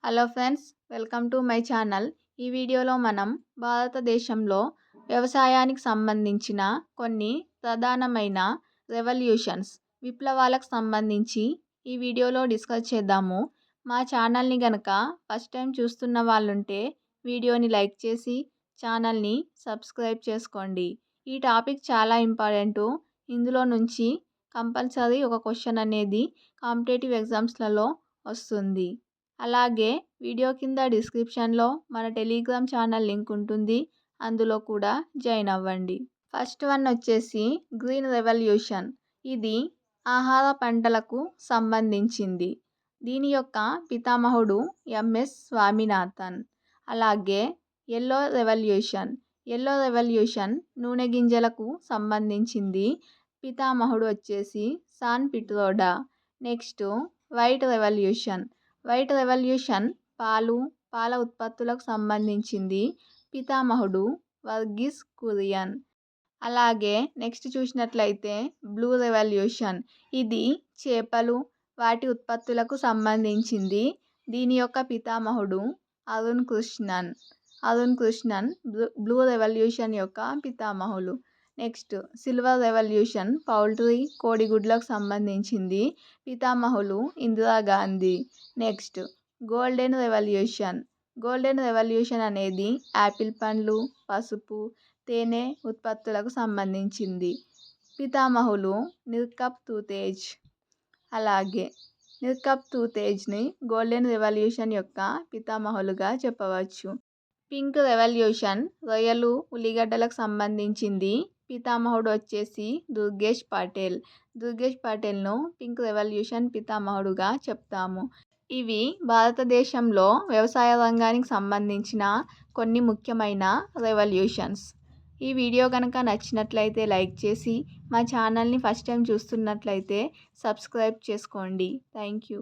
Hello friends, welcome to my channel. ఈ వీడియోలో మనం భారతదేశంలో వ్యవసాయానికి సంబంధించిన కొన్ని ప్రధానమైన రెవల్యూషన్స్, విప్లవాలకు సంబంధించి ఈ వీడియోలో డిస్కస్ చేద్దాము. మా ఛానల్ని గనక ఫస్ట్ టైం చూస్తున్న వాళ్ళుంటే వీడియోని లైక్ చేసి ఛానల్ని సబ్స్క్రైబ్ చేసుకోండి. ఈ టాపిక్ చాలా ఇంపార్టెంటు. ఇందులో నుంచి కంపల్సరీ ఒక క్వశ్చన్ అనేది కాంపిటేటివ్ ఎగ్జామ్స్లలో వస్తుంది. అలాగే వీడియో కింద డిస్క్రిప్షన్లో మన టెలిగ్రామ్ ఛానల్ లింక్ ఉంటుంది. అందులో కూడా జాయిన్ అవ్వండి. ఫస్ట్ వన్ వచ్చేసి గ్రీన్ రెవల్యూషన్. ఇది ఆహార పంటలకు సంబంధించింది. దీని యొక్క పితామహుడు ఎంఎస్ స్వామినాథన్. అలాగే ఎల్లో రెవల్యూషన్. ఎల్లో రెవల్యూషన్ నూనె గింజలకు సంబంధించింది. పితామహుడు వచ్చేసి Sam Pitroda. Next white revolution. White revolution పాల ఉత్పత్తులకు సంబంధించింది. పితామహుడు వర్గీస్ కురియన్. అలాగే నెక్స్ట్ చూసినట్లయితే బ్లూ రెవల్యూషన్. ఇది చేపలు వాటి ఉత్పత్తులకు సంబంధించింది. దీని యొక్క పితామహుడు అరుణ్ కృష్ణన్ బ్లూ రెవల్యూషన్ యొక్క పితామహులు. నెక్స్ట్ సిల్వర్ రెవల్యూషన్ పౌల్ట్రీ కోడిగుడ్లకు సంబంధించింది. పితామహులు ఇందిరాగాంధీ. నెక్స్ట్ గోల్డెన్ రెవల్యూషన్ అనేది యాపిల్ పండ్లు, పసుపు, తేనె ఉత్పత్తులకు సంబంధించింది. పితామహులు నిర్కప్ తూతేజ్. అలాగే నిర్కప్ తూతేజ్ని గోల్డెన్ రెవల్యూషన్ యొక్క పితామహులుగా చెప్పవచ్చు. పింక్ రెవల్యూషన్ రొయ్యలు, ఉల్లిగడ్డలకు సంబంధించింది. పితామహుడు వచ్చేసి దుర్గేష్ పటేల్ను పింక్ రెవల్యూషన్ పితామహుడుగా చెప్తాము. ఇవి భారతదేశంలో వ్యవసాయ రంగానికి సంబంధించిన కొన్ని ముఖ్యమైన రెవల్యూషన్స్. ఈ వీడియో కనుక నచ్చినట్లయితే లైక్ చేసి మా ఛానల్ని ఫస్ట్ టైం చూస్తున్నట్లయితే సబ్స్క్రైబ్ చేసుకోండి. Thank you.